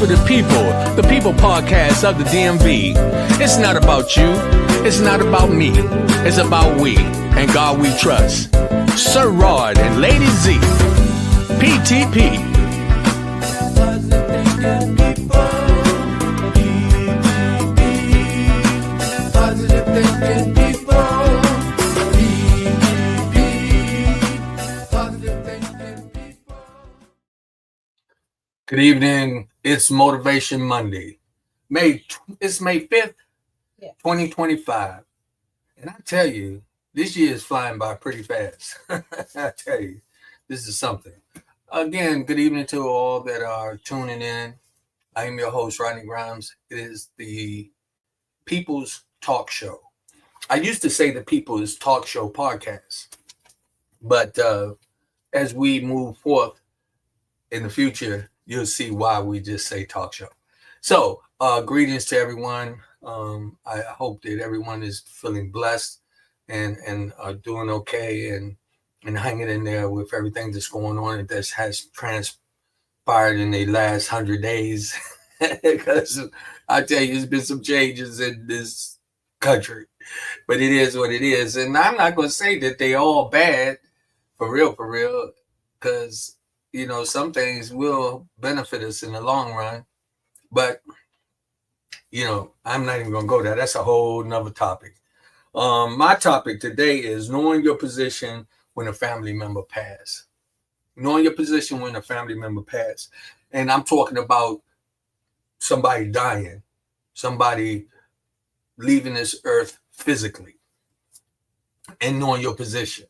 the people podcast of the DMV. It's not about you, it's not about me, it's about we, and God we trust. Sir Rod and Lady Z, PTP. Positive thinking people. Good evening. It's Motivation Monday. It's May 5th, 2025. And I tell you, this year is flying by pretty fast. I tell you, this is something. Again, good evening to all that are tuning in. I am your host, Rodney. It is the People's Talk Show. I used to say the People's Talk Show podcast. But as we move forth in the future, you'll see why we just say talk show. So, greetings to everyone. I hope that everyone is feeling blessed and doing okay and hanging in there with everything that's going on that has transpired in the last 100 days. Because I tell you, there's been some changes in this country, but it is what it is. And I'm not going to say that they all bad, for real, because you know, some things will benefit us in the long run, but you know, I'm not even gonna go there. That's a whole nother topic. My topic today is knowing your position when a family member passes. Knowing your position when a family member passes. And I'm talking about somebody dying, somebody leaving this earth physically, and knowing your position.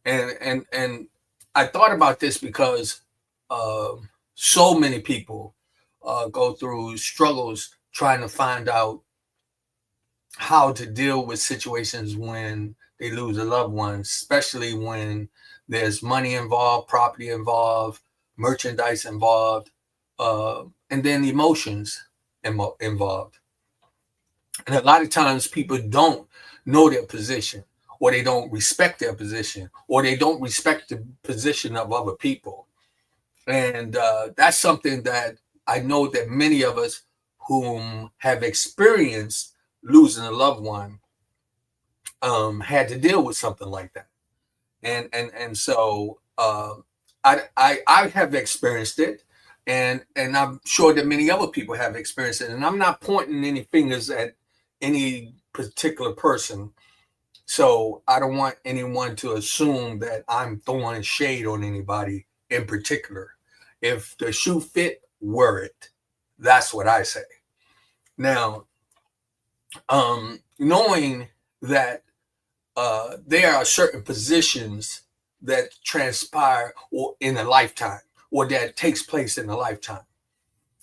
And I thought about this because so many people go through struggles trying to find out how to deal with situations when they lose a loved one, especially when there's money involved, property involved, merchandise involved, and then emotions involved. And a lot of times people don't know their position, or they don't respect their position, or they don't respect the position of other people. And that's something that I know that many of us whom have experienced losing a loved one had to deal with something like that. And so I have experienced it, and I'm sure that many other people have experienced it. And I'm not pointing any fingers at any particular person. So I don't want anyone to assume that I'm throwing shade on anybody in particular. If the shoe fit, wear it. That's what I say. Now, knowing that there are certain positions that transpire or in a lifetime, or that takes place in a lifetime,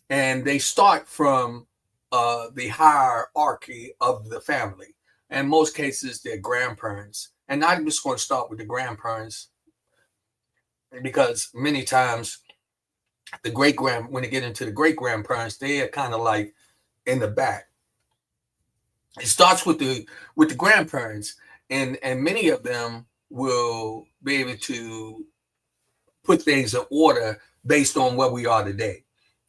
and they start from the hierarchy of the family. In most cases, they're grandparents. And I'm just going to start with the grandparents, because many times when they get into the great-grandparents, they are kind of like in the back. It starts with the grandparents, and many of them will be able to put things in order based on where we are today.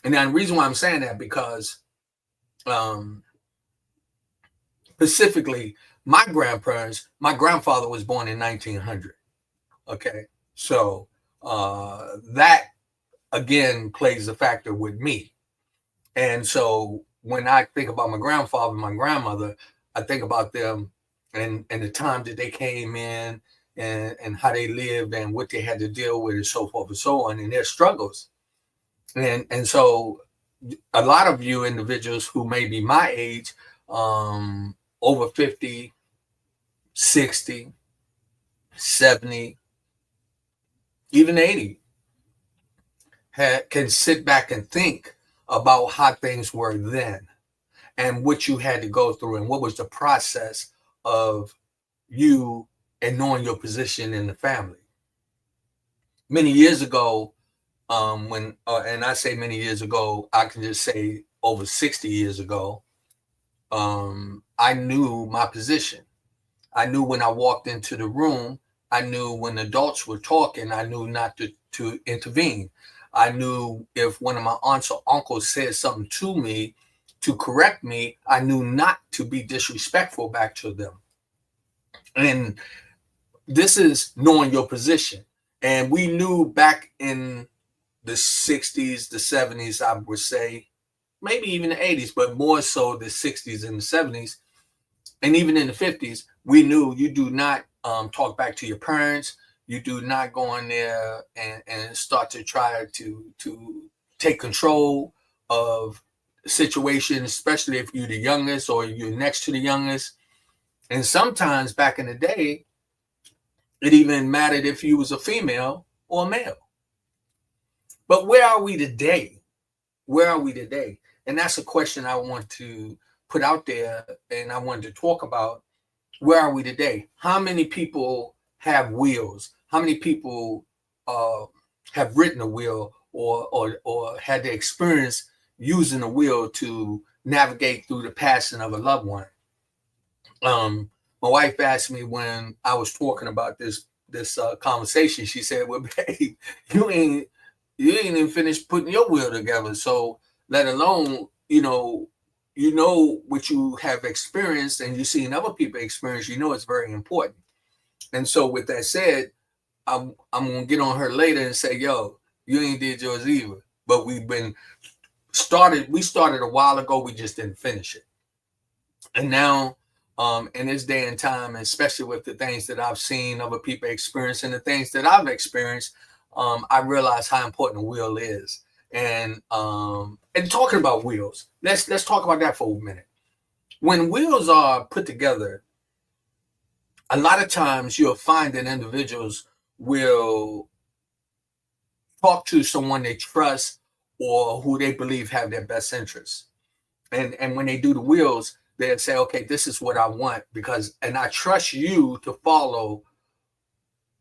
And the reason why I'm saying that, because specifically, my grandfather was born in 1900. Okay. So that, again, plays a factor with me. And so when I think about my grandfather and my grandmother, I think about them and the time that they came in and how they lived and what they had to deal with and so forth and so on, and their struggles. And so a lot of you individuals who may be my age, over 50, 60, 70, even 80, can sit back and think about how things were then and what you had to go through and what was the process of you and knowing your position in the family. Many years ago, and I say many years ago, I can just say over 60 years ago, I knew my position. I knew when I walked into the room, I knew when adults were talking, I knew not to intervene. I knew if one of my aunts or uncles said something to me to correct me, I knew not to be disrespectful back to them. And this is knowing your position. And we knew back in the 60s, the 70s, I would say, maybe even the 80s, but more so the 60s and the 70s, and even in the 50s, we knew you do not talk back to your parents. You do not go in there and start to try to take control of the situation, especially if you're the youngest or you're next to the youngest. And sometimes back in the day, it even mattered if you was a female or a male. But where are we today? Where are we today? And that's a question I want to put out there, and I wanted to talk about. Where are we today? How many people have wills? How many people have written a will or had the experience using a will to navigate through the passing of a loved one? My wife asked me when I was talking about this conversation. She said, "Well, babe, you ain't even finished putting your will together. So let alone you know what you have experienced and you've seen other people experience. You know it's very important." And so with that said, I'm gonna get on her later and say, "Yo, you ain't did yours either." But we started a while ago. We just didn't finish it. And now, in this day and time, especially with the things that I've seen other people experience and the things that I've experienced, I realize how important a will is. And talking about wills, let's talk about that for a minute. When wills are put together, a lot of times you'll find that individuals will talk to someone they trust or who they believe have their best interests. And when they do the wills, they'll say, "Okay, this is what I want and I trust you to follow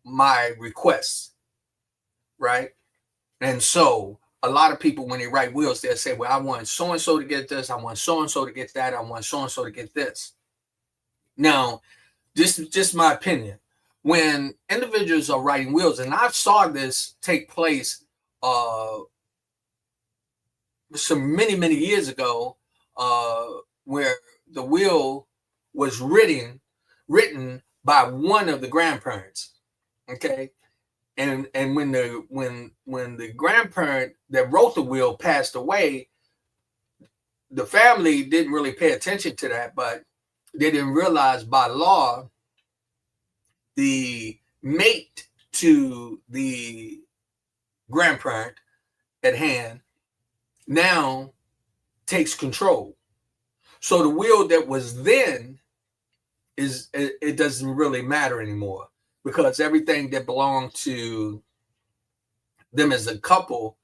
my requests," right? And so a lot of people, when they write wills, they'll say, "Well, I want so and so to get this, I want so and so to get that, I want so and so to get this." Now, this is just my opinion. When individuals are writing wills, and I saw this take place some many years ago, where the will was written by one of the grandparents. Okay, and when the grandparent that wrote the will passed away, the family didn't really pay attention to that, but they didn't realize by law the mate to the grandparent at hand now takes control. So the will that was then it doesn't really matter anymore, because everything that belonged to them as a couple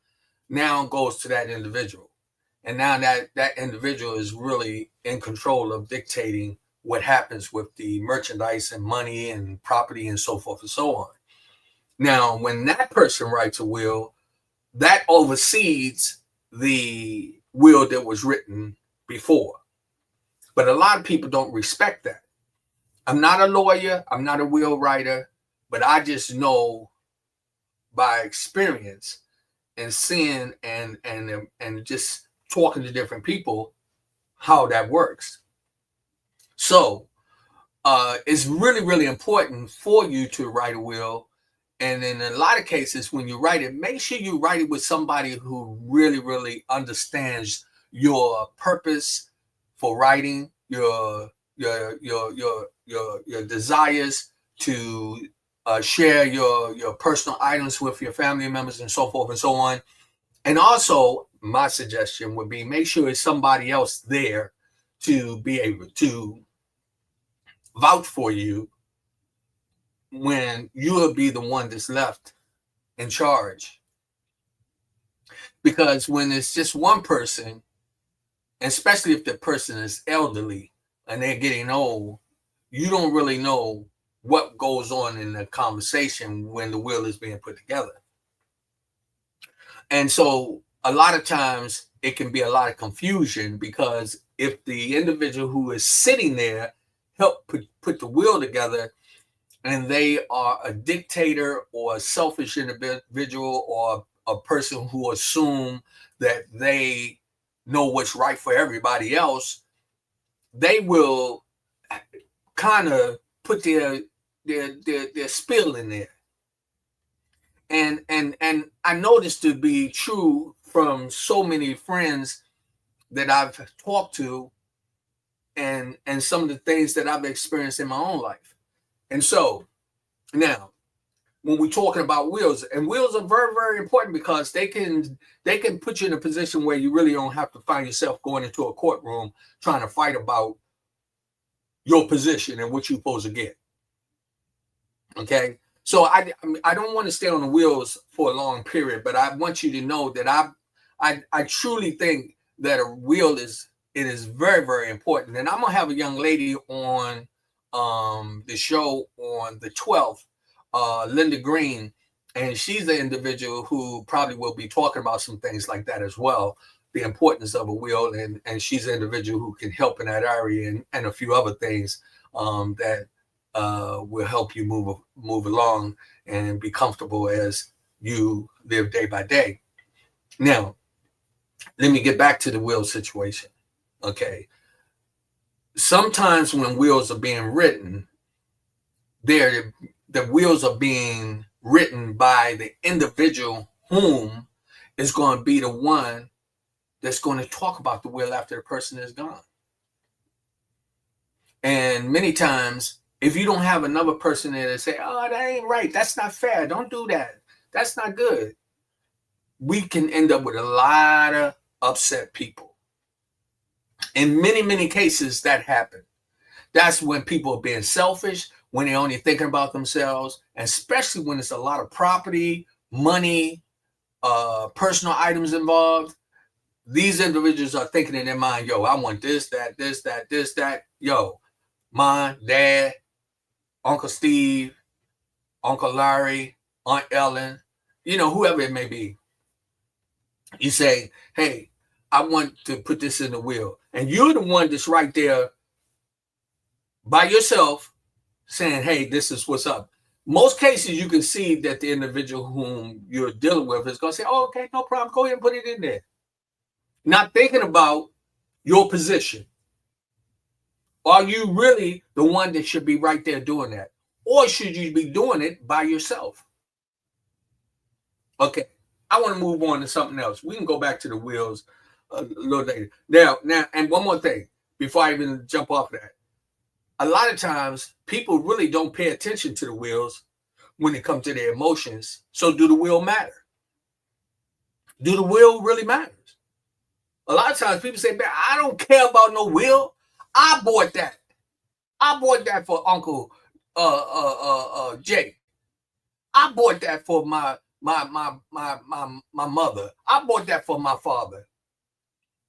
now goes to that individual. And now that individual is really in control of dictating what happens with the merchandise and money and property and so forth and so on. Now, when that person writes a will, that oversees the will that was written before. But a lot of people don't respect that. I'm not a lawyer, I'm not a will writer, but I just know by experience and seeing and just talking to different people how that works. So it's really important for you to write a will. And in a lot of cases, when you write it, make sure you write it with somebody who really understands your purpose for writing, your desires to share your personal items with your family members and so forth and so on. And also, my suggestion would be make sure it's somebody else there to be able to vouch for you when you'll be the one that's left in charge. Because when it's just one person, especially if the person is elderly and they're getting old, you don't really know what goes on in the conversation when the will is being put together. And so a lot of times it can be a lot of confusion, because if the individual who is sitting there helped put the will together and they are a dictator or a selfish individual or a person who assume that they know what's right for everybody else, they will kind of put their spill in there. And I noticed to be true from so many friends that I've talked to, and some of the things that I've experienced in my own life. And so now, when we're talking about wills, and wills are very, very important because they can put you in a position where you really don't have to find yourself going into a courtroom trying to fight about your position and what you're supposed to get. Okay, so I don't want to stay on the wheels for a long period, but I want you to know that I truly think that a will is very, very important. And I'm gonna have a young lady on the show on the 12th, Linda Green, and she's the individual who probably will be talking about some things like that as well, the importance of a will, and she's an individual who can help in that area and a few other things that will help you move along and be comfortable as you live day by day. Now, let me get back to the will situation. Okay. Sometimes when wills are being written, the wills are being written by the individual whom is going to be the one that's going to talk about the will after the person is gone. And many times, if you don't have another person there to say, oh, that ain't right, that's not fair, don't do that, that's not good, we can end up with a lot of upset people. In many, many cases, that happens. That's when people are being selfish, when they're only thinking about themselves, and especially when it's a lot of property, money, personal items involved. These individuals are thinking in their mind, yo, I want this, that, this, that, this, that. Yo, mom, dad, Uncle Steve, Uncle Larry, Aunt Ellen, whoever it may be. You say, hey, I want to put this in the will. And you're the one that's right there by yourself saying, hey, this is what's up. Most cases, you can see that the individual whom you're dealing with is going to say, oh, okay, no problem. Go ahead and put it in there. Not thinking about your position. Are you really the one that should be right there doing that? Or should you be doing it by yourself? Okay, I want to move on to something else. We can go back to the wills a little later. Now, and one more thing before I even jump off that. A lot of times, people really don't pay attention to the wills when it comes to their emotions. So do the will matter? Do the will really matter? A lot of times people say, man, I don't care about no will. I bought that. I bought that for Uncle Jay. I bought that for my mother. I bought that for my father.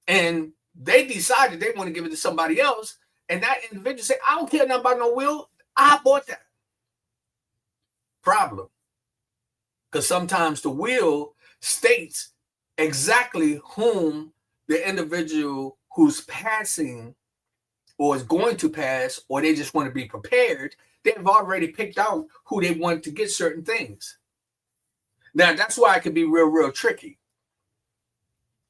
And they decided they want to give it to somebody else. And that individual said, I don't care nothing about no will. I bought that. Problem. Because sometimes the will states exactly whom the individual who's passing or is going to pass, or they just want to be prepared, they've already picked out who they want to get certain things. Now, that's why it can be real, real tricky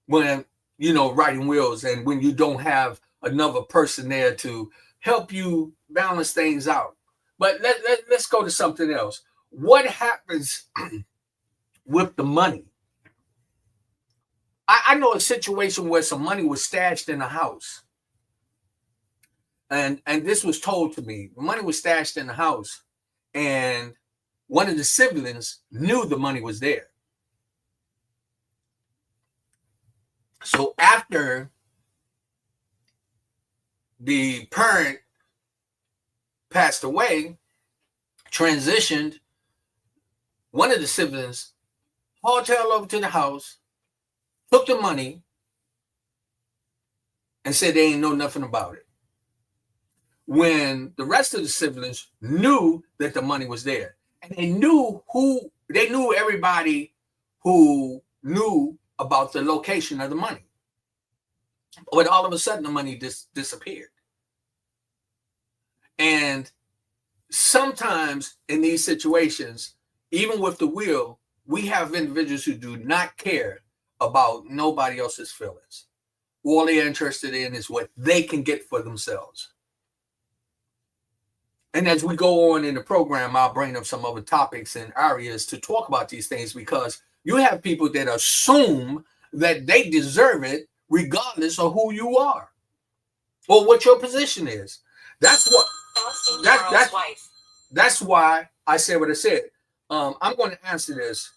when, writing wills and when you don't have another person there to help you balance things out. But let's go to something else. What happens with the money? I know a situation where some money was stashed in a house. And this was told to me. The money was stashed in the house. And one of the siblings knew the money was there. So after the parent passed away, transitioned, one of the siblings hauled tail over to the house, took the money, and said they ain't know nothing about it. When the rest of the siblings knew that the money was there, and they knew everybody who knew about the location of the money. But all of a sudden, the money disappeared. And sometimes in these situations, even with the will, we have individuals who do not care about nobody else's feelings. All they're interested in is what they can get for themselves. And as we go on in the program, I'll bring up some other topics and areas to talk about these things, because you have people that assume that they deserve it regardless of who you are or what your position is. That's what that's why I said what I said. I'm going to answer this.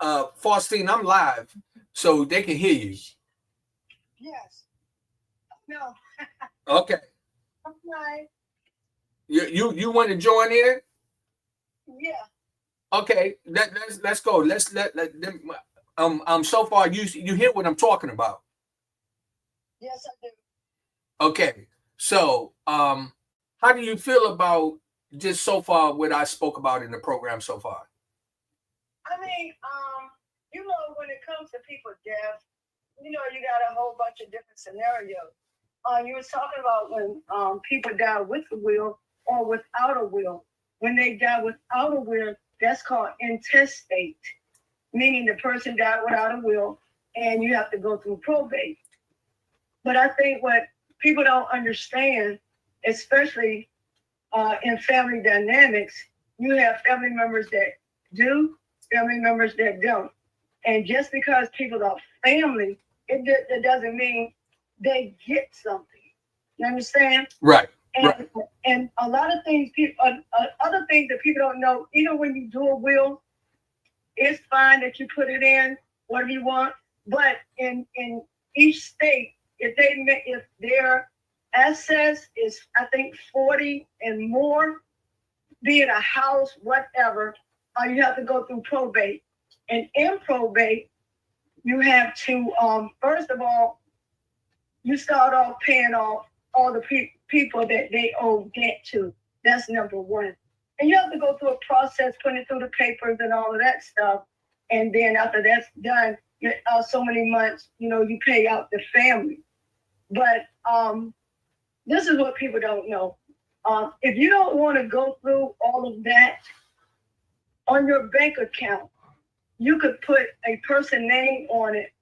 Faustine, I'm live, so they can hear you. Yes. No. Okay. I'm live. You want to join in? Yeah. Okay, let's go. Let's let them. So far you hear what I'm talking about. Yes, I do. Okay, so how do you feel about just so far what I spoke about in the program so far? I mean, when it comes to people deaf, you got a whole bunch of different scenarios. You was talking about when people die with a will or without a will. When they die without a will, that's called intestate, meaning the person died without a will, and you have to go through probate. But I think what people don't understand, especially in family dynamics, you have family members that do, family members that don't. And just because people are family, it doesn't mean they get something. You understand? Right. And a lot of things, other things that people don't know, even when you do a will, it's fine that you put it in, whatever you want. But in each state, if their assets is, I think, 40 and more, be it a house, whatever, you have to go through probate. And in probate, you have to, first of all, you start off paying off all the people that they owe debt to. That's number one. And you have to go through a process, putting it through the papers and all of that stuff. And then after that's done, so many months, you pay out the family. But this is what people don't know. If you don't want to go through all of that, on your bank account, you could put a person name on it,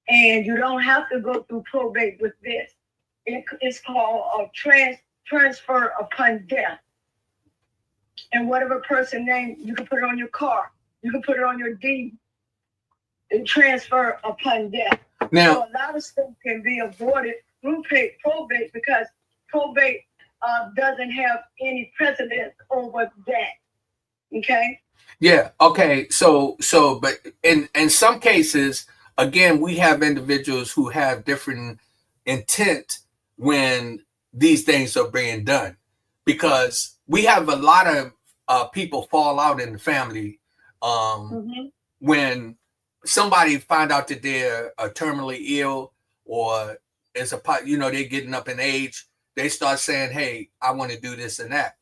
and you don't have to go through probate with this. It's called a transfer upon death. And whatever person name, you can put it on your car. You can put it on your deed. And transfer upon death. Now, so a lot of stuff can be avoided through probate, because probate doesn't have any precedence over that. Okay? Yeah. Okay. So, but in some cases, again, we have individuals who have different intent when these things are being done, because we have a lot of people fall out in the family when somebody find out that they're terminally ill, or is they're getting up in age. They start saying, "Hey, I want to do this and that."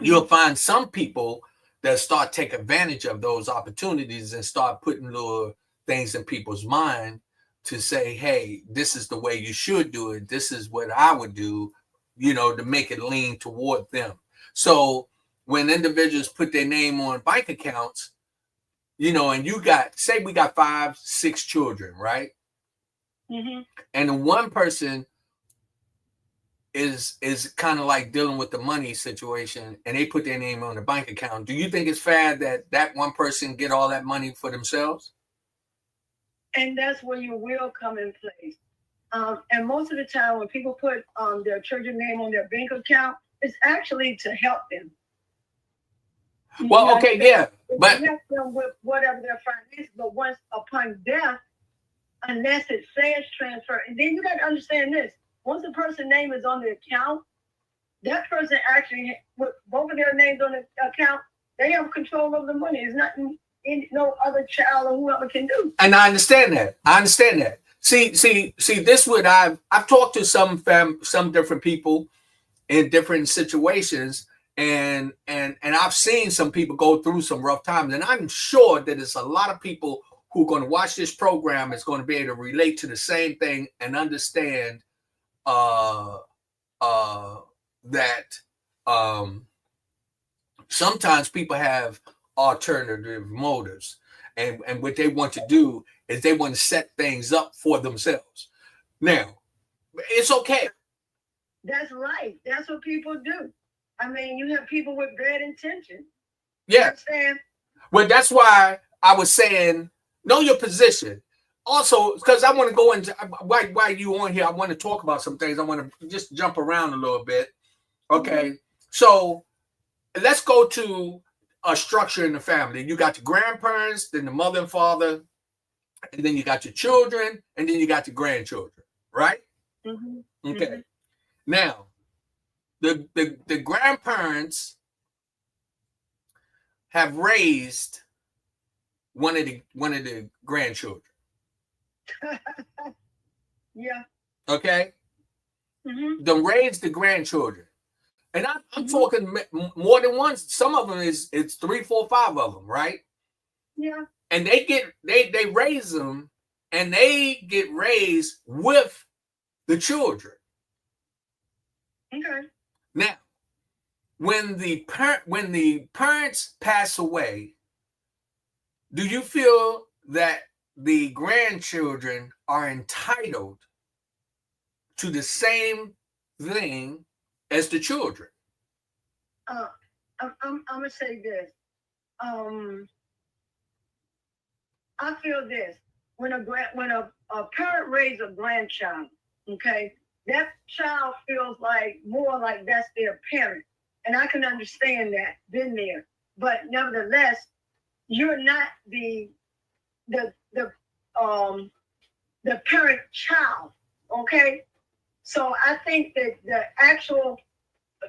You'll find some people that start take advantage of those opportunities and start putting little things in people's mind to say, "Hey, this is the way you should do it. This is what I would do," to make it lean toward them. So when individuals put their name on bank accounts, and you say we got 5, 6 children, right? Mm-hmm. And the one person is kind of like dealing with the money situation, and they put their name on the bank account. Do you think it's fair that one person get all that money for themselves? And that's where your will come in place. And most of the time when people put their children's name on their bank account, it's actually to help them. Well, okay, yeah. But help them with whatever their finances, but once upon death, unless it says transfer, and then you got to understand this. Once a person's name is on the account, that person actually, with both of their names on the account, they have control of the money. It's nothing no other child or whoever can do. And I understand that. See, this would I've talked to some different people in different situations, and I've seen some people go through some rough times, and I'm sure that it's a lot of people who are going to watch this program is going to be able to relate to the same thing and understand that sometimes people have alternative motives. And what they want to do is they want to set things up for themselves. Now, it's okay. That's right. That's what people do. I mean, you have people with bad intentions. Yeah. Understand? Well, that's why I was saying know your position. Also, because I want to go into why you on here, I want to talk about some things. I want to just jump around a little bit. Okay. So let's go to a structure in the family. You got the grandparents, then the mother and father, and then you got your children, and then you got the grandchildren, right? Okay. Now, the grandparents have raised one of the grandchildren. Yeah. Okay. Them raised the grandchildren, and I'm talking more than one. Some of them it's 3, 4, 5 of them, right? Yeah. And they raise them, and they get raised with the children. Okay. Now, when the parents pass away, do you feel that the grandchildren are entitled to the same thing as the children? I'm gonna say this. I feel this. When a parent raises a grandchild, okay, that child feels like more like that's their parent. And I can understand that, been there. But nevertheless, you're not the parent child, okay? So I think that the actual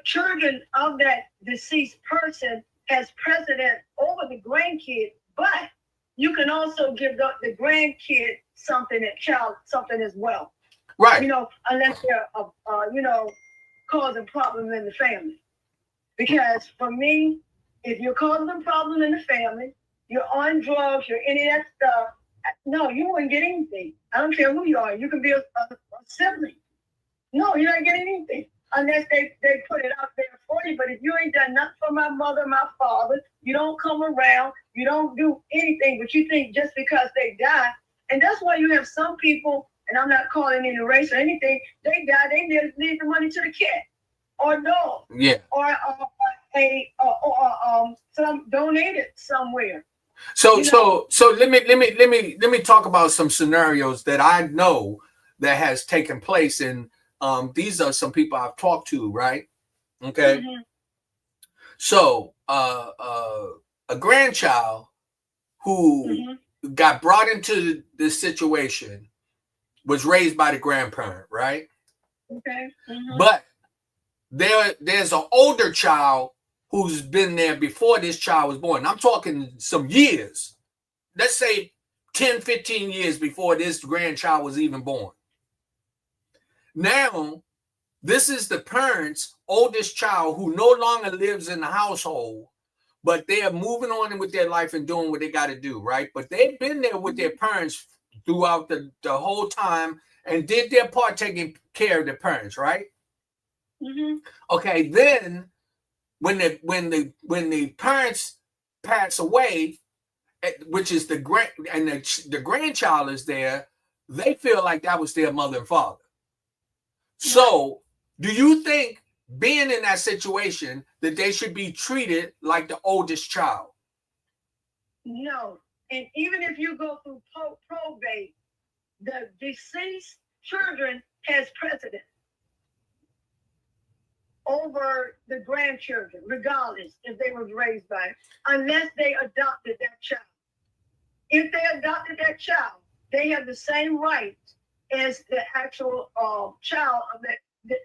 children of that deceased person has precedent over the grandkid, but you can also give the grandkid something as well. Right. You know, unless they're causing problems in the family. Because for me, if you're causing a problem in the family, you're on drugs, you're any of that stuff, no, you wouldn't get anything. I don't care who you are. You can be a sibling. No, you're not getting anything unless they put it out there for you. But if you ain't done nothing for my mother, my father, you don't come around, you don't do anything, but you think just because they die, and that's why you have some people, and I'm not calling any race or anything, they die, they leave the money to the kid or dog. Yeah. Or some donated somewhere. So let me talk about some scenarios that I know that has taken place, and these are some people I've talked to, right? Okay. So a grandchild who got brought into this situation was raised by the grandparent, right? Okay. But there's an older child who's been there before this child was born. I'm talking some years. Let's say 10, 15 years before this grandchild was even born. Now, this is the parents' oldest child who no longer lives in the household, but they are moving on with their life and doing what they got to do, right? But they've been there with their parents throughout the whole time and did their part taking care of their parents, right? Okay, then when the parents pass away, which is the grandchild is there, they feel like that was their mother and father. So, do you think being in that situation that they should be treated like the oldest child? No, and even if you go through probate, the deceased children has precedent over the grandchildren, regardless if they was raised by it, unless they adopted that child. If they adopted that child, they have the same rights as the actual child of that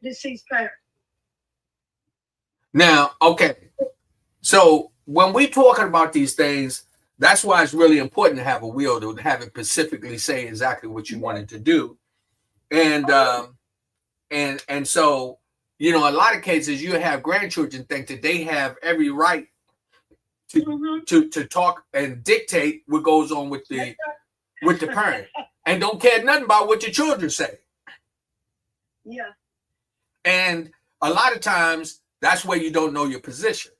deceased parent. Now, okay, so when we talking about these things, that's why it's really important to have a will, to have it specifically say exactly what you wanted to do, and so, you know, a lot of cases you have grandchildren think that they have every right to talk and dictate what goes on with the parent, and don't care nothing about what the children say. Yeah. And a lot of times that's where you don't know your position.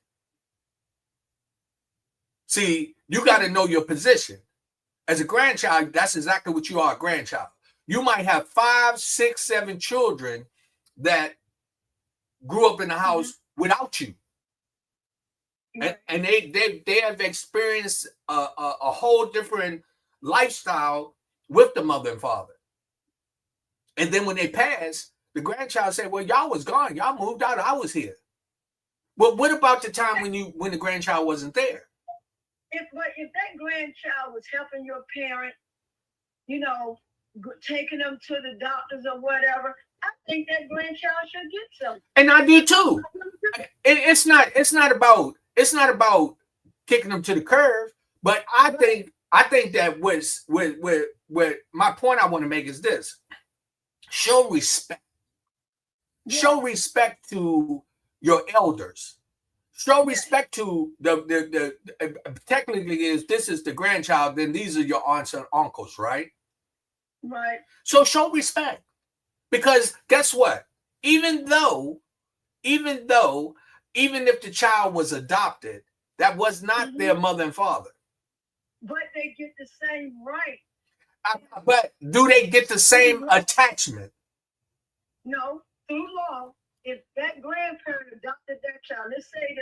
See, you got to know your position. As a grandchild, that's exactly what you are, a grandchild. You might have 5, 6, 7 children that grew up in the house without you. And they have experienced a whole different lifestyle with the mother and father. And then when they pass, the grandchild said, well, y'all was gone. Y'all moved out. I was here. Well, what about the time when the grandchild wasn't there? If that grandchild was helping your parent, taking them to the doctors or whatever, I think that grandchild should get something. And I do too. It's not about kicking them to the curb, but I think that what my point I want to make is this: show respect. Yeah. Show respect to your elders. Show respect to the technically this is the grandchild, then these are your aunts and uncles, right? Right. So show respect. Because guess what? Even if the child was adopted, that was not their mother and father. But they get the same right. But do they get the same attachment? No. Through law, if that grandparent adopted that child, let's say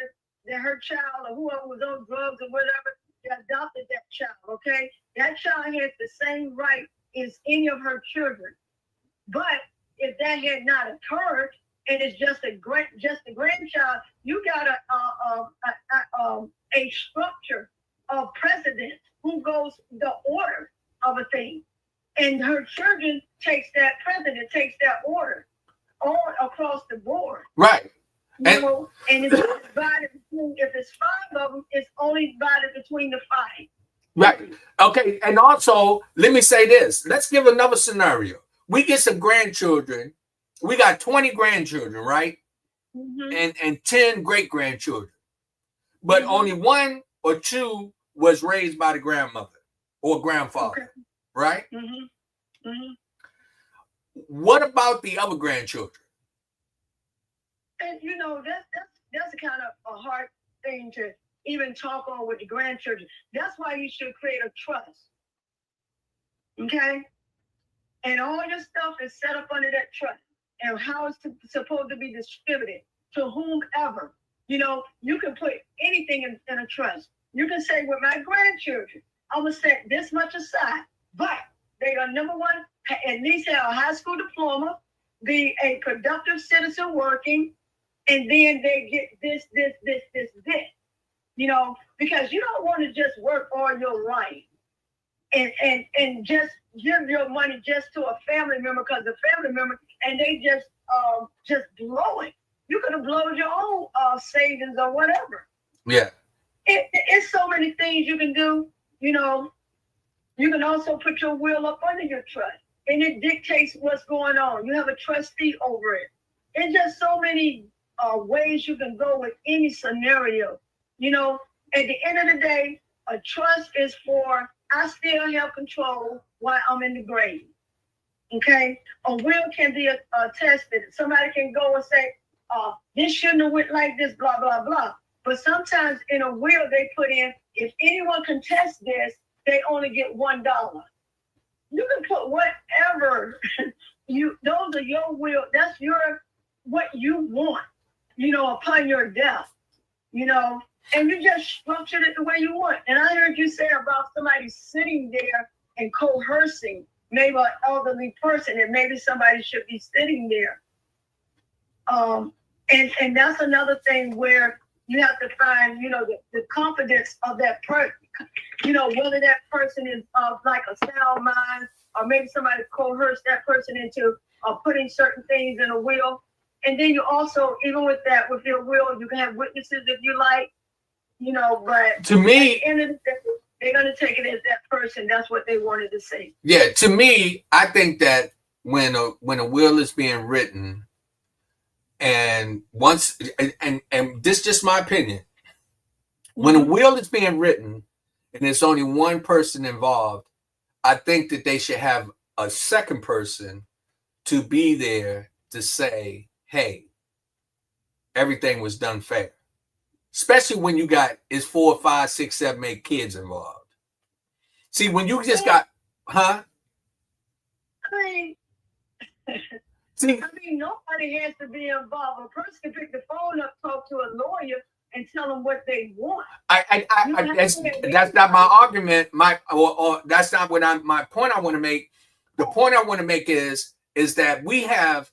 that her child or whoever was on drugs or whatever, they adopted that child, okay? That child has the same right as any of her children. But if that had not occurred and it's just a grandchild, you got a structure of precedent who goes the order of a thing, and her children takes that precedent, takes that order all across the board. Right. And it's divided between, if it's 5 of them, it's only divided between the 5. Right. Okay. And also, let me say this. Let's give another scenario. We get some grandchildren. We got 20 grandchildren, right? And 10 great-grandchildren. But only 1 or 2 was raised by the grandmother or grandfather, right? What about the other grandchildren? And that's kind of a hard thing to even talk on with the grandchildren. That's why you should create a trust. Okay? And all your stuff is set up under that trust and how it's supposed to be distributed to whomever. You can put anything in a trust. You can say, with my grandchildren, I'm going to set this much aside, but they are, number one, at least have a high school diploma, be a productive citizen working, and then they get this. Because you don't want to just work all your life and just give your money just to a family member because the family member, and they just blow it. You could have blown your own savings or whatever. Yeah. It's so many things you can do. You can also put your will up under your trust, and it dictates what's going on. You have a trustee over it. It's just so many ways you can go with any scenario. At the end of the day, a trust is for, I still have control while I'm in the grave. Okay? A will can be attested. Somebody can go and say, this shouldn't have went like this, blah, blah, blah. But sometimes in a will they put in, if anyone contests this, they only get $1. You can put whatever those are your will. That's what you want, upon your death, and you just structured it the way you want. And I heard you say about somebody sitting there and coercing maybe an elderly person, and maybe somebody should be sitting there. And that's another thing where you have to find, the confidence of that person, whether that person is like a sound mind, or maybe somebody coerced that person into putting certain things in a will. And then you also, even with your will, you can have witnesses if you like, but to me, at the end of the day, they're going to take it as that person. That's what they wanted to say. Yeah, to me, I think that when a will is being written, and once, and this is just my opinion, when a will is being written and there's only one person involved, I think that they should have a second person to be there to say, hey, everything was done fair. especially when you got it's 4, 5, 6, 7, 8 kids involved. See, when you just got, huh? I See, mean, nobody has to be involved. A person can pick the phone up, talk to a lawyer, and tell them what they want. that's not my argument. Or that's not what my point I want to make. The point I want to make is that we have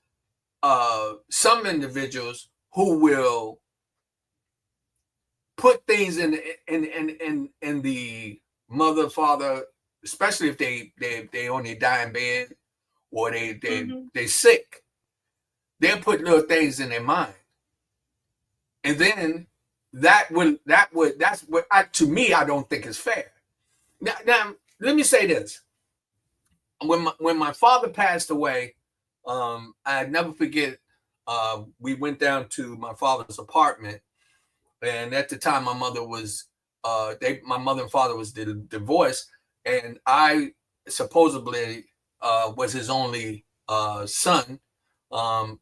some individuals who will put things in the mother, father, especially if they on their dying bed or they sick. They'll put little things in their mind, and then that's what to me I don't think is fair. Now let me say this: when my father passed away, I never forget. We went down to my father's apartment, and at the time my mother was my mother and father was divorced, and I supposedly was his only son.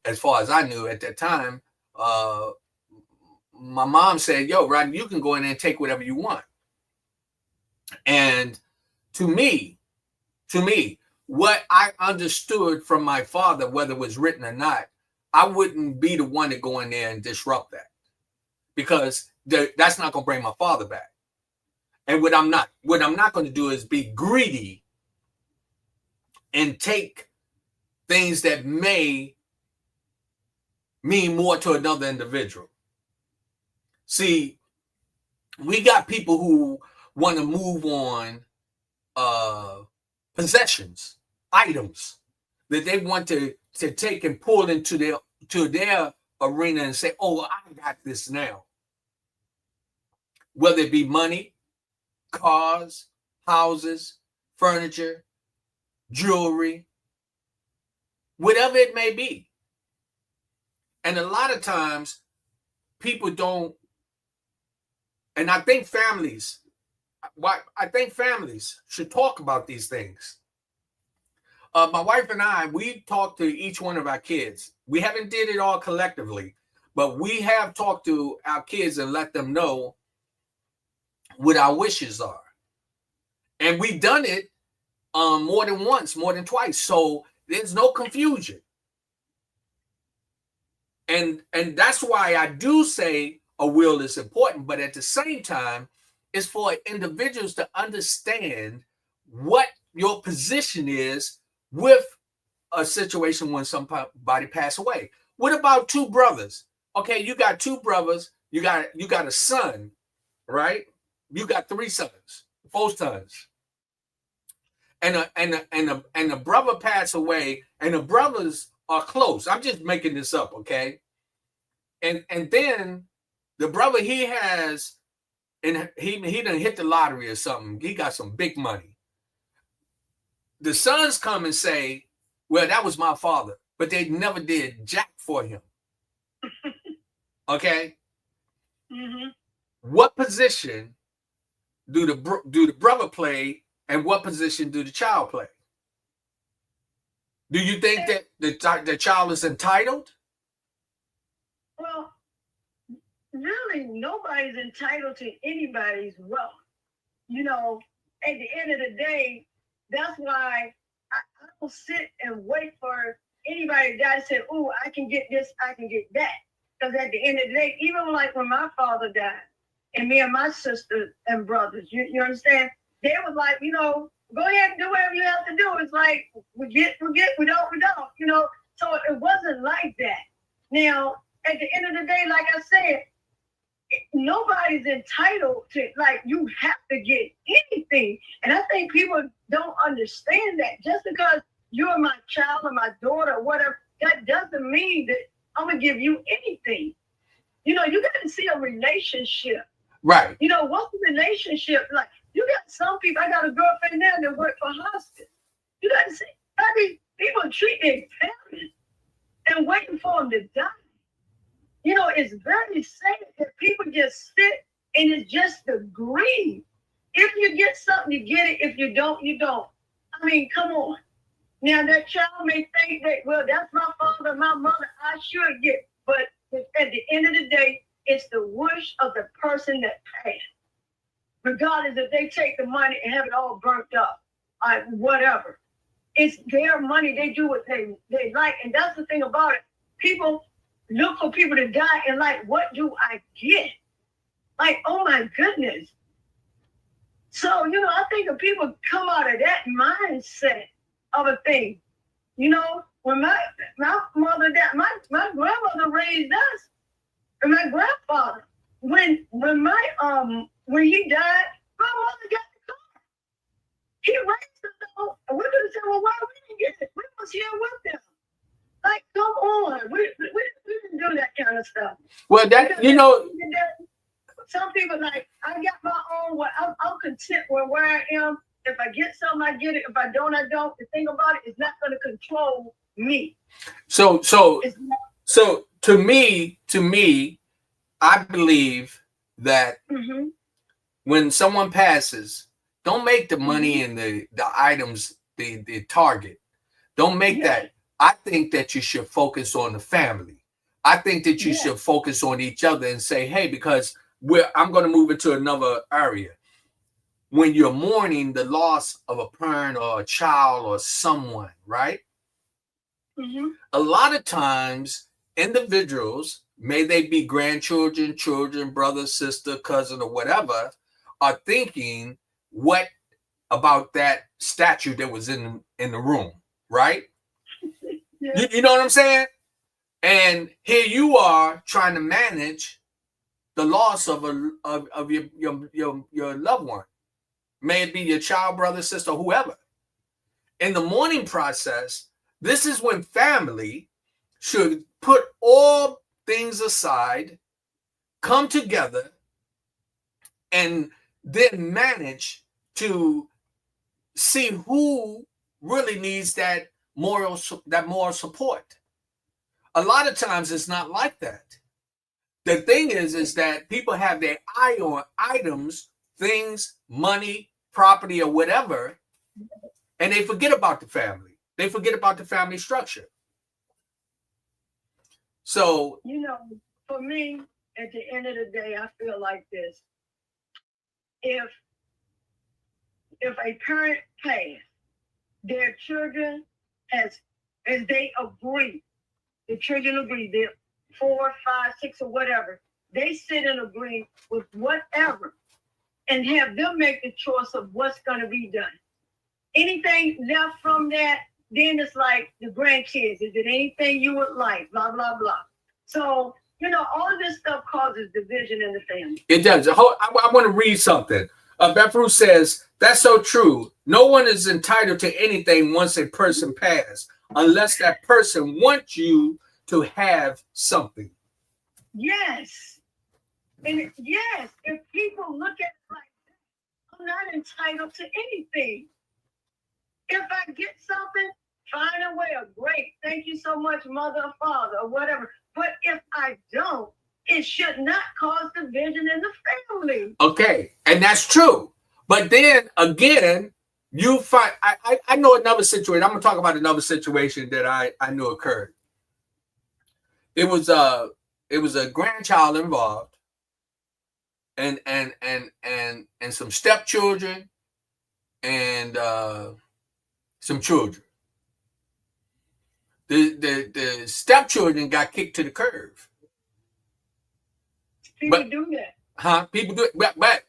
As far as I knew at that time, my mom said, "Yo, Rodney, you can go in there and take whatever you want." And to me, what I understood from my father, whether it was written or not, I wouldn't be the one to go in there and disrupt that, because that's not going to bring my father back. And what I'm not going to do is be greedy and take things that may mean more to another individual. See, we got people who want to move on possessions, items that they want to take and pull into their arena and say, "Oh, I got this now." Whether it be money, cars, houses, furniture, jewelry, whatever it may be. And a lot of times people don't, and I think families should talk about these things. My wife and I, we talked to each one of our kids. We haven't did it all collectively, but we have talked to our kids and let them know what our wishes are. And we've done it more than once, more than twice. So there's no confusion. And that's why I do say a will is important, but at the same time, it's for individuals to understand what your position is with a situation when somebody passed away. What about two brothers? Okay, you got two brothers, you got a son, right? You got 3 sons, 4 sons. And a brother passed away, and the brothers are close. I'm just making this up, okay? And then the brother he has, and he done hit the lottery or something. He got some big money. The sons come and say, "Well, that was my father," but they never did jack for him. Okay. Mm-hmm. What position do the brother play, and what position do the child play? Do you think that the child is entitled? Well, really, nobody's entitled to anybody's wealth. You know, at the end of the day, that's why I don't sit and wait for anybody to die to say, "Oh, I can get this, I can get that." Because at the end of the day, even like when my father died, and me and my sister and brothers, you understand? They was like, go ahead and do whatever you have to do. It's like, we get, we don't, you know? So it wasn't like that. Now, at the end of the day, like I said, nobody's entitled to, like, you have to get anything. And I think people don't understand that. Just because you're my child or my daughter or whatever, that doesn't mean that I'm going to give you anything. You got to see a relationship. Right. What's the relationship like? You got some people, I got a girlfriend now that work for hospice. You got to see, people treat their parents and waiting for them to die. It's very sad that people just sit and it's just the greed. If you get something, you get it. If you don't, you don't. I mean, come on. Now, that child may think that, well, that's my father, my mother, I should get. But at the end of the day, it's the wish of the person that passed. Regardless if they take the money and have it all burnt up, whatever. It's their money. They do what they like. And that's the thing about it. People look for people to die and like, what do I get? Like, oh my goodness. So, you know, I think if people come out of that mindset of a thing, you know, when my mother died, my grandmother raised us, and my grandfather. When he died, my mother got the car. He raised us all. And we could have said, well, why we didn't get it? We was here with them. Like, come on. We didn't do that kind of stuff. Well, that, you know, some people like, I got my own way. I'm content with where I am. If I get something, I get it. If I don't, I don't. The thing about it is not going to control me. So to me, I believe that when someone passes, don't make the money and the items the target. Don't make that. I think that you should focus on the family. I think that you should focus on each other and say, hey, because I'm going to move into another area. When you're mourning the loss of a parent or a child or someone, right? A lot of times, individuals, may they be grandchildren, children, brother, sister, cousin, or whatever, are thinking what about that statue that was in the room, right? You know what I'm saying? And here you are trying to manage the loss of your loved one. May it be your child, brother, sister, whoever. In the mourning process, this is when family should put all things aside, come together, and then manage to see who really needs that moral support. A lot of times it's not like that. The thing is that people have their eye on items, things, money, property, or whatever, and they forget about the family. They forget about the family structure. So, you know, for me, at the end of the day, I feel like this. If a parent passed, their children, as they agree, the children agree, they're 4, 5, 6, or whatever, they sit and agree with whatever and have them make the choice of what's going to be done. Anything left from that, then it's like the grandkids. Is it anything you would like? Blah, blah, blah. So, you know, all of this stuff causes division in the family. It does. I want to read something. Beth Ruth says, that's so true. No one is entitled to anything once a person passes, unless that person wants you to have something. Yes. And yes, if people look at it like that, I'm not entitled to anything. If I get something, find a way, great. Thank you so much, mother or father, or whatever. But if I don't, it should not cause division in the family. Okay, and that's true. But then again, you find I know another situation. I'm gonna talk about another situation that I knew occurred. It was a grandchild involved, and some stepchildren and some children. The stepchildren got kicked to the curb. People do that. Huh? People do it. But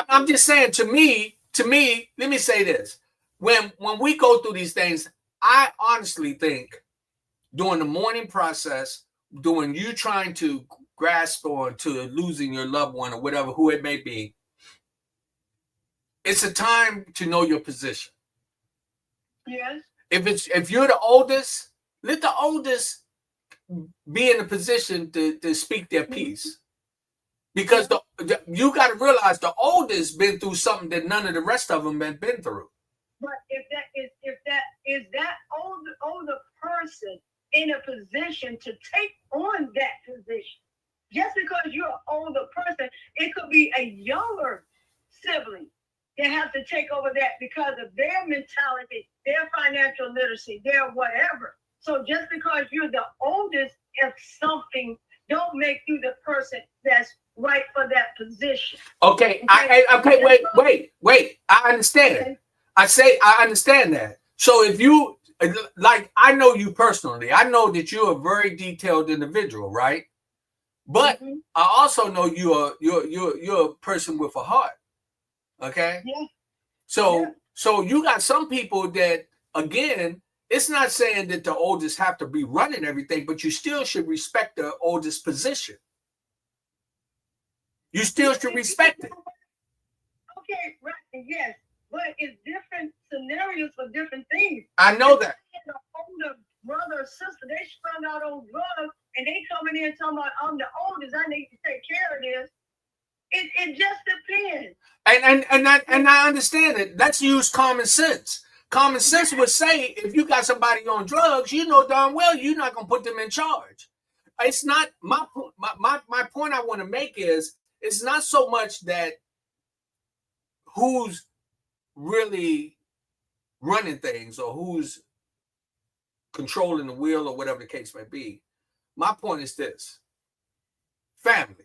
I'm just saying, to me, let me say this. When we go through these things, I honestly think during the mourning process, during you trying to grasp on to losing your loved one or whatever, who it may be, it's a time to know your position. Yes. If you're the oldest, let the oldest be in a position to speak their piece. Because you got to realize the oldest been through something that none of the rest of them have been through. But if that is that older person in a position to take on that position, just because you're an older person, it could be a younger sibling that has to take over that because of their mentality, their financial literacy, their whatever. So just because you're the oldest, if something don't make you the person that's right for that position. Okay, wait. I understand. I understand that. So if you like, I know you personally. I know that you're a very detailed individual, right? But I also know you're a person with a heart. Okay. Yeah. So you got some people that, again, it's not saying that the oldest have to be running everything, but you still should respect the oldest position. You still should respect it. Okay, right, yes. But it's different scenarios for different things. I know that. The older brother or sister, they found out on drugs and they coming in talking about, I'm the oldest, I need to take care of this. It just depends. And I understand it. Let's use common sense. Common sense would say, if you got somebody on drugs, you know darn well you're not gonna put them in charge. It's not my point I want to make is, it's not so much that who's really running things or who's controlling the wheel or whatever the case may be. My point is this: family.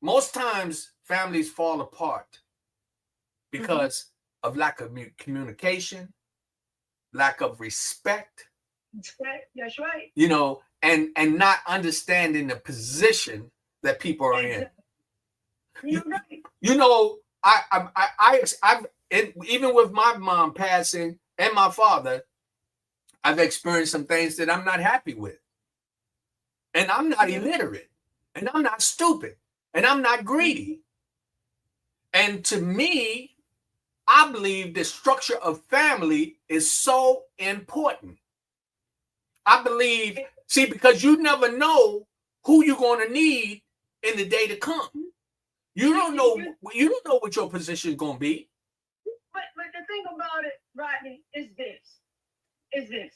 Most times families fall apart because of lack of communication, lack of respect. That's right. You know, and not understanding the position that people are in. You're right. You know, I've even with my mom passing and my father, I've experienced some things that I'm not happy with. And I'm not illiterate, and I'm not stupid, and I'm not greedy. And to me, I believe the structure of family is so important. I believe, see, because you never know who you're going to need in the day to come. You don't know what your position is going to be. But the thing about it, Rodney, is this.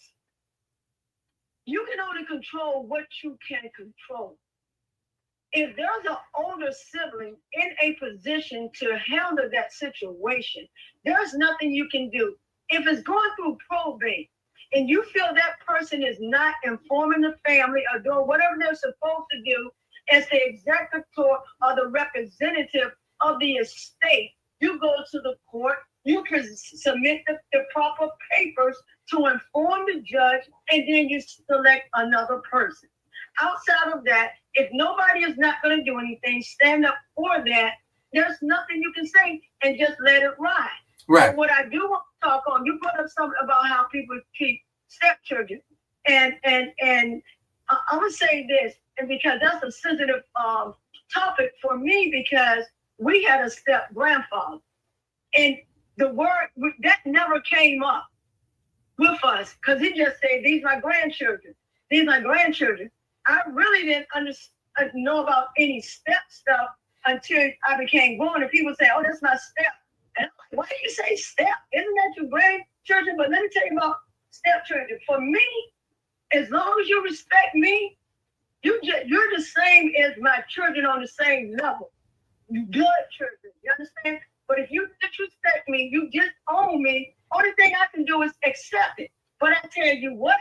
You can only control what you can control. If there's an older sibling in a position to handle that situation, there's nothing you can do. If it's going through probate and you feel that person is not informing the family or doing whatever they're supposed to do as the executor or the representative of the estate, you go to the court, you can submit the proper papers to inform the judge, and then you select another person. Outside of that, if nobody is not going to do anything, stand up for that, there's nothing you can say, and just let it ride. Right. But what I do want to talk on, you brought up something about how people treat stepchildren. And I'm going to say this, and because that's a sensitive topic for me, because we had a step-grandfather. And the word, that never came up with us, because he just said, these are my grandchildren. These are my grandchildren. I really didn't know about any step stuff until I became grown, and people say, oh, that's my step. And I'm like, why do you say step? Isn't that your grandchildren? But let me tell you about stepchildren. For me, as long as you respect me, you're the same as my children on the same level. Good children, you understand? But if you disrespect me, you disown me, only thing I can do is accept it. But I tell you what,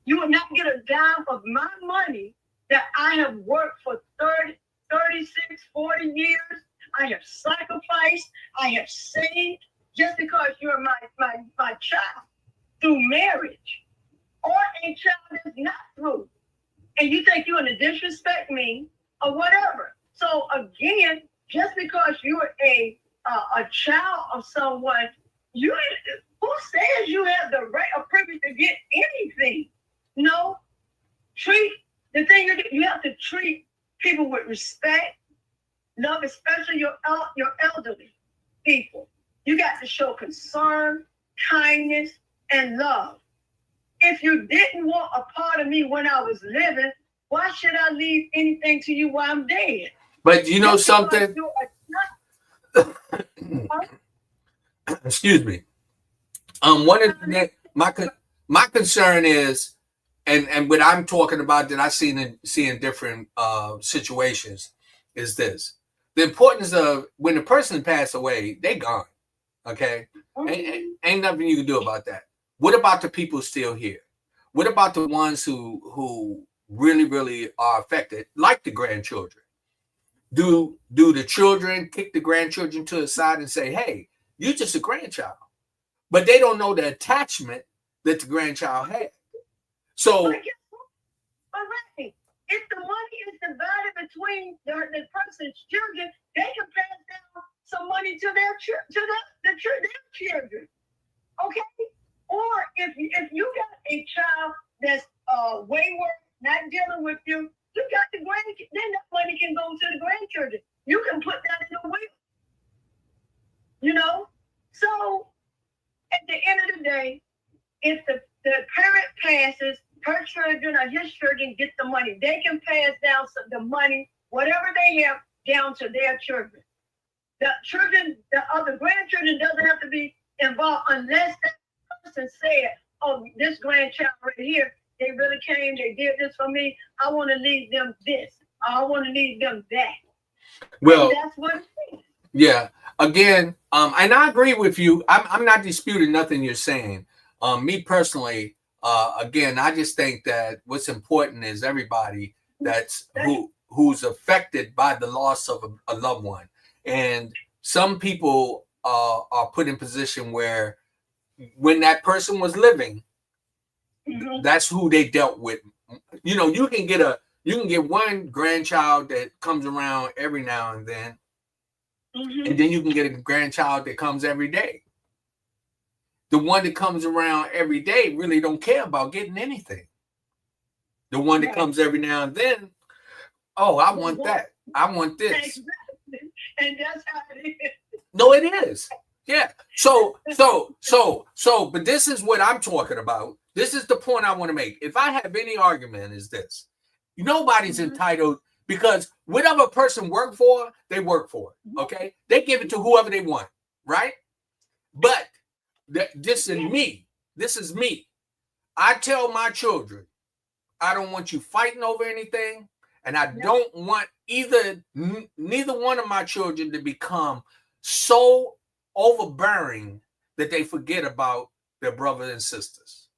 you will not get a dime of my money that I have worked for 30, 36, 40 years. I have sacrificed, I have saved, just because you're my child through marriage, or a child is not through. And you think you're going to disrespect me or whatever. So again, just because you're a child of someone, who says you have the right or privilege to get anything? No. The thing you have to treat people with respect, love, especially your elderly people. You got to show concern, kindness, and love. If you didn't want a part of me when I was living, why should I leave anything to you while I'm dead? But you know something? Excuse me. One of the, my concern is, and what I'm talking about that I've seen in different situations is this: the importance of when the person passed away, they gone. Okay, ain't nothing you can do about that. What about the people still here? What about the ones who really, really are affected, like the grandchildren. Do the children kick the grandchildren to the side and say, hey, you're just a grandchild? But they don't know the attachment that the grandchild had. So, but Rodney, if the money is divided between the person's children, they can pass down some money to their their children. Okay? Or if you got a child that's wayward, not dealing with you, you got the grandkids, then that money can go to the grandchildren. You can put that in the will. You know? So at the end of the day, if the parent passes, her children or his children get the money. They can pass down the money, whatever they have, down to their children. The children, the other grandchildren doesn't have to be involved unless that person said, oh, this grandchild right here, they really came, they did this for me. I want to leave them this. I want to leave them that. Well, and that's what it is. Yeah. Again, and I agree with you. I'm not disputing nothing you're saying. Me personally, again, I just think that what's important is everybody who's affected by the loss of a loved one. And some people are put in position where when that person was living, that's who they dealt with. You know, you can get one grandchild that comes around every now and then. And then you can get a grandchild that comes every day. The one that comes around every day really don't care about getting anything. The one that comes every now and then, oh, I want that. I want this. And that's how it is. No, it is. Yeah. So, but this is what I'm talking about. This is the point I want to make. If I have any argument, is this: nobody's entitled, because whatever person work for, they work for it. Okay, they give it to whoever they want, right? But this is me. This is me. I tell my children, I don't want you fighting over anything, and I don't want neither one of my children to become so overbearing that they forget about their brothers and sisters.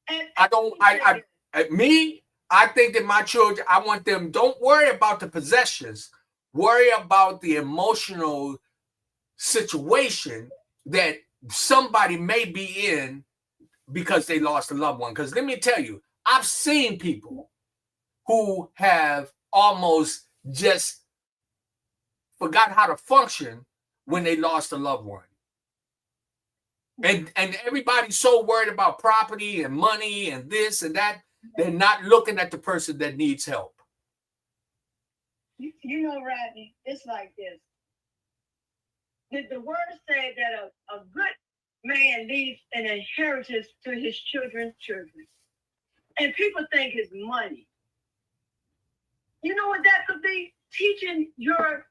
And I think that my children, I want them, don't worry about the possessions, worry about the emotional situation that somebody may be in because they lost a loved one. Because let me tell you, I've seen people who have almost just forgot how to function when they lost a loved one. And everybody's so worried about property and money and this and that, they're not looking at the person that needs help. You know, Rodney, it's like this. The word said that a good man leaves an inheritance to his children's children. And people think it's money. You know what that could be? Teaching the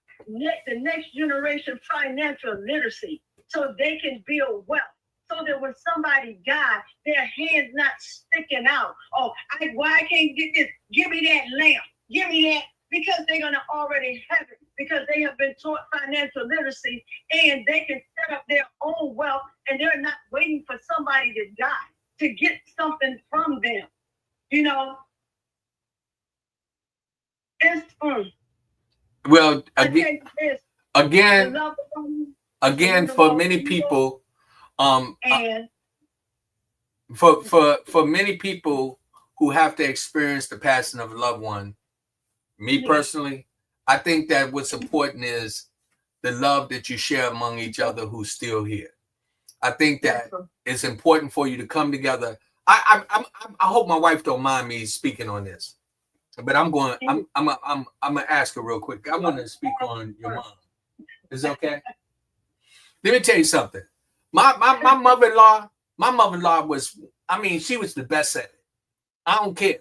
next generation financial literacy so they can build wealth. So that when somebody dies, their hands not sticking out. Oh, why I can't get this? Give me that lamp. Give me that. Because they're going to already have it. Because they have been taught financial literacy and they can set up their own wealth and they're not waiting for somebody to die to get something from them. You know? It's well, again, for many people, for many people who have to experience the passing of a loved one, me personally, I think that what's important is the love that you share among each other who's still here. I think that it's important for you to come together. I hope my wife don't mind me speaking on this, but I'm gonna ask her real quick. I want to speak on your mom. Is it okay? Let me tell you something. My mother-in-law was, she was the best at it. I don't care.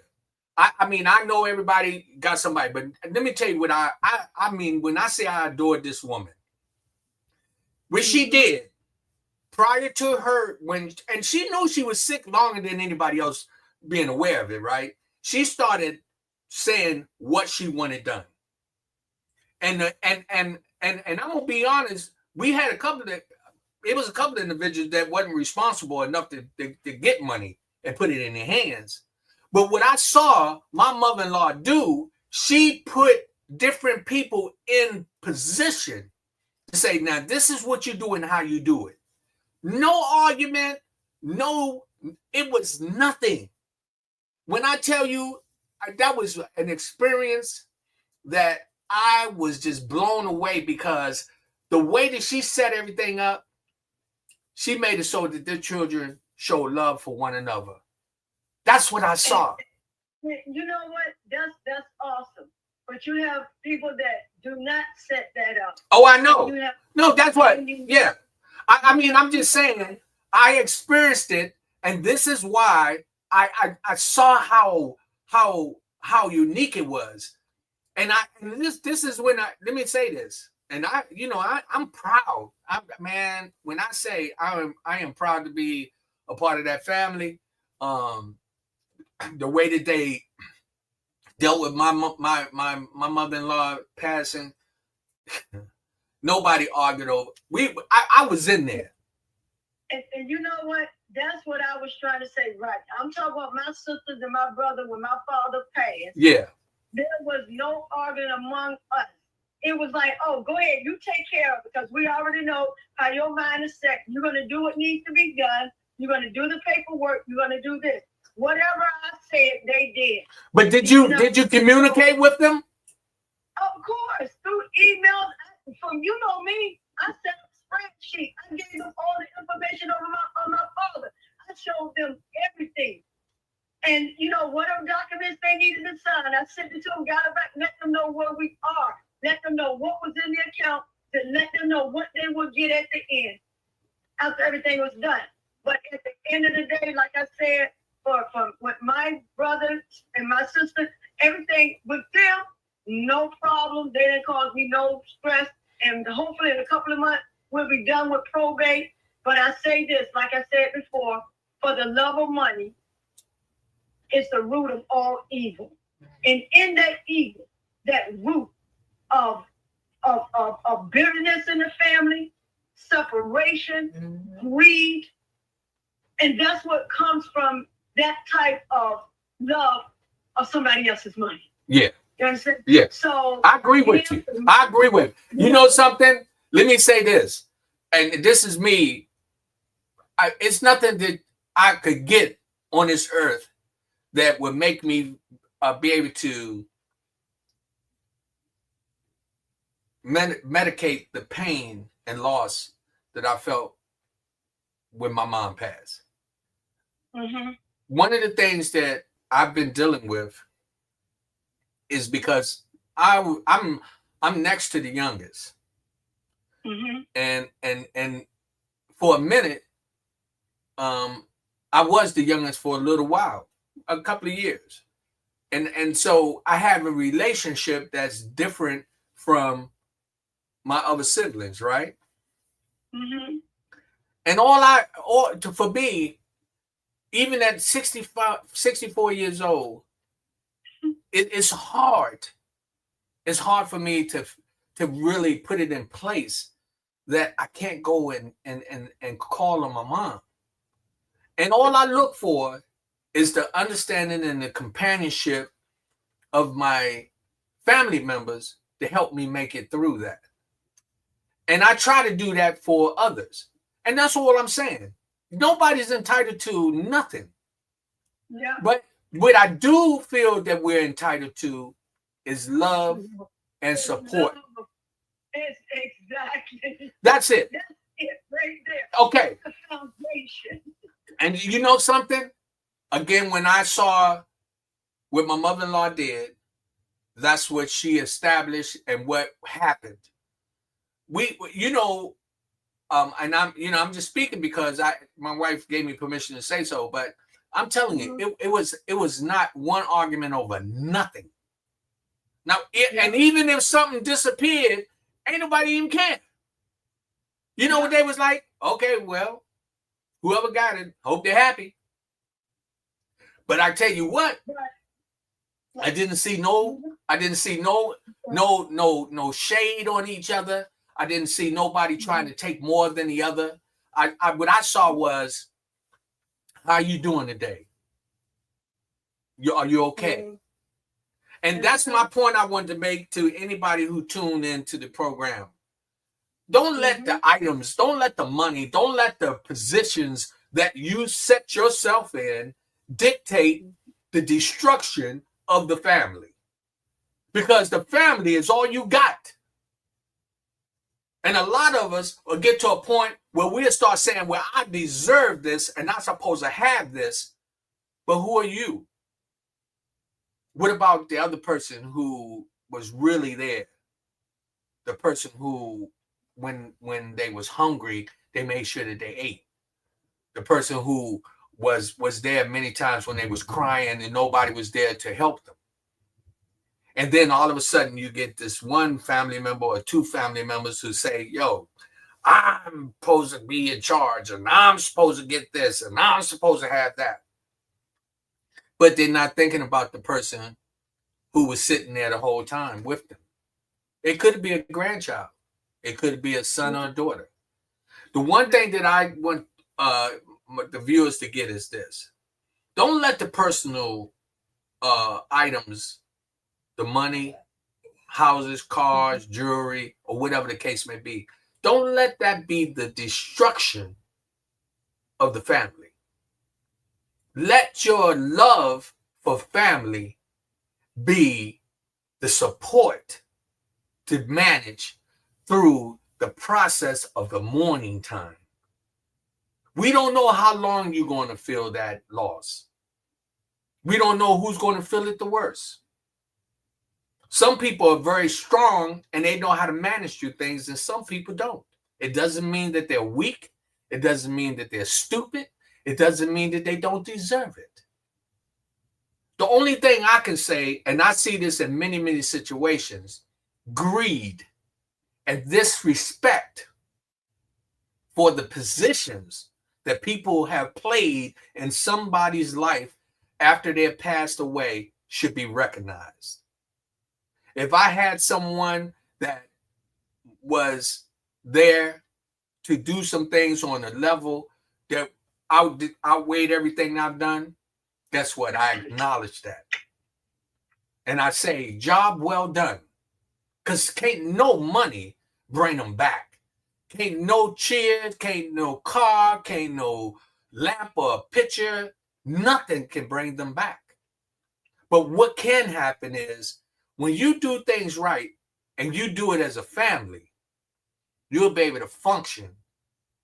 I know everybody got somebody, but let me tell you what I mean when I say I adored this woman. What she did prior to her, and she knew she was sick longer than anybody else being aware of it, right? She started saying what she wanted done. And I'm gonna be honest, we had a couple of individuals that wasn't responsible enough to get money and put it in their hands. But what I saw my mother-in-law do, she put different people in position to say, now this is what you do and how you do it. No argument, no, it was nothing. When I tell you, that was an experience that I was just blown away, because the way that she set everything up, she made it so that their children show love for one another. That's what I saw. You know what? That's awesome. But you have people that do not set that up. Oh, I know. No, that's what. Yeah. I mean, I'm just saying, I experienced it, and this is why I saw how unique it was. And this is when let me say this. And I'm proud. Man, when I say I am proud to be a part of that family. The way that they dealt with my mother-in-law passing, nobody argued over. I was in there. And you know what? That's what I was trying to say, right? I'm talking about my sisters and my brother when my father passed. Yeah. There was no arguing among us. It was like, oh, go ahead, you take care of it, because we already know how your mind is set. You're going to do what needs to be done. You're going to do the paperwork. You're going to do this. Whatever I said, they did. But did you communicate with them? Of course, through emails. From me, I set up a spreadsheet. I gave them all the information on my father. I showed them everything. And whatever documents they needed to sign, I sent it to them, got it back, let them know where we are, let them know what was in the account, to let them know what they would get at the end after everything was done. But at the end of the day, like I said, with my brothers and my sister, everything with them, no problem. They didn't cause me no stress. And hopefully in a couple of months, we'll be done with probate. But I say this, like I said before, for the love of money, it's the root of all evil. And in that evil, that root of bitterness in the family, separation, greed, and that's what comes from that type of love of somebody else's money. Yeah. You understand? Yeah. So I agree with you. I agree with you. You know something? Let me say this. And this is me. It's nothing that I could get on this earth that would make me be able to medicate the pain and loss that I felt when my mom passed. Mm-hmm. One of the things that I've been dealing with is because I'm next to the youngest, and for a minute, I was the youngest for a little while, a couple of years, and so I have a relationship that's different from my other siblings, right? Mm-hmm. And for me, even at 64 years old, it's hard. It's hard for me to really put it in place that I can't go and call on my mom. And all I look for is the understanding and the companionship of my family members to help me make it through that. And I try to do that for others. And that's all I'm saying. Nobody's entitled to nothing. Yeah. But what I do feel that we're entitled to is love and support. It's exactly. That's it. That's it right there. Okay. The foundation. And you know something? Again, when I saw what my mother-in-law did, that's what she established and what happened. And I'm just speaking because my wife gave me permission to say so, but I'm telling you, it was not one argument over nothing. Now, and even if something disappeared, ain't nobody even care. You know what they was like? Okay, well, whoever got it, hope they're happy. But I tell you what, I didn't see no shade on each other. I didn't see nobody trying to take more than the other. What I saw was, how you doing today? Are you okay? Mhm. And that's my point I wanted to make to anybody who tuned into the program. Don't let the items, don't let the money, don't let the positions that you set yourself in dictate the destruction of the family. Because the family is all you got. And a lot of us will get to a point where we'll start saying, well, I deserve this and I'm supposed to have this. But who are you? What about the other person who was really there? The person who, when they was hungry, they made sure that they ate. The person who was there many times when they was crying and nobody was there to help them. And then all of a sudden you get this one family member or two family members who say, yo, I'm supposed to be in charge and I'm supposed to get this and I'm supposed to have that. But they're not thinking about the person who was sitting there the whole time with them. It could be a grandchild. It could be a son or a daughter. The one thing that I want the viewers to get is this. Don't let the personal items, the money, houses, cars, jewelry, or whatever the case may be, don't let that be the destruction of the family. Let your love for family be the support to manage through the process of the mourning time. We don't know how long you're going to feel that loss. We don't know who's going to feel it the worst. Some people are very strong and they know how to manage through things, and some people don't. It doesn't mean that they're weak. It doesn't mean that they're stupid. It doesn't mean that they don't deserve it. The only thing I can say, and I see this in many, many situations, greed and disrespect for the positions that people have played in somebody's life after they've passed away should be recognized. If I had someone that was there to do some things on a level that outweighed everything I've done, guess what? I acknowledge that. And I say, job well done. Because can't no money bring them back. Can't no cheers, can't no car, can't no lamp or picture. Nothing can bring them back. But what can happen is when you do things right and you do it as a family, you'll be able to function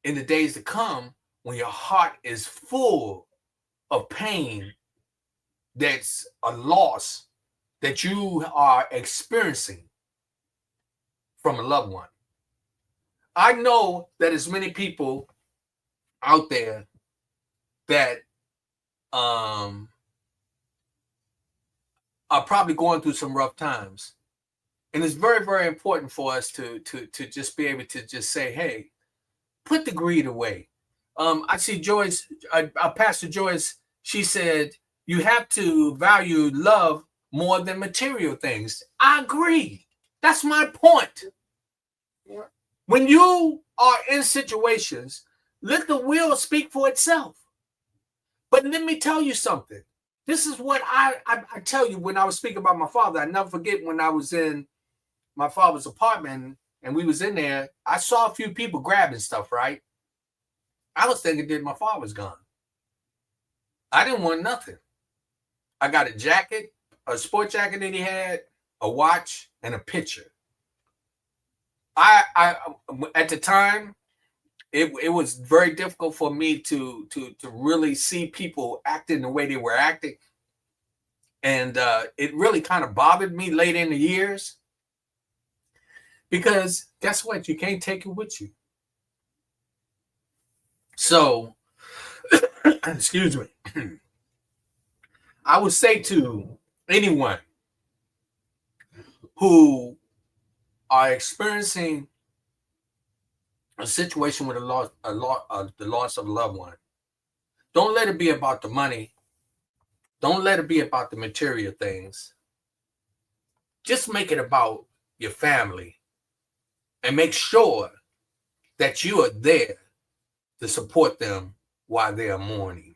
in the days to come when your heart is full of pain. That's a loss that you are experiencing from a loved one. I know that there's many people out there that are probably going through some rough times. And it's very, very important for us to just be able to just say, hey, put the greed away. I see Joyce, Pastor Joyce, she said, you have to value love more than material things. I agree. That's my point. Yeah. When you are in situations, let the will speak for itself. But let me tell you something. This is what I tell you when I was speaking about my father. I never forget when I was in my father's apartment and we was in there, I saw a few people grabbing stuff, right? I was thinking that my father was gone. I didn't want nothing. I got a jacket, a sport jacket that he had, a watch, and a picture. I at the time, it was very difficult for me to really see people acting the way they were acting. And it really kind of bothered me late in the years. Because guess what? You can't take it with you. So, excuse me. I would say to anyone who are experiencing a situation with the loss of a loved one, don't let it be about the money. Don't let it be about the material things. Just make it about your family and make sure that you are there to support them while they are mourning.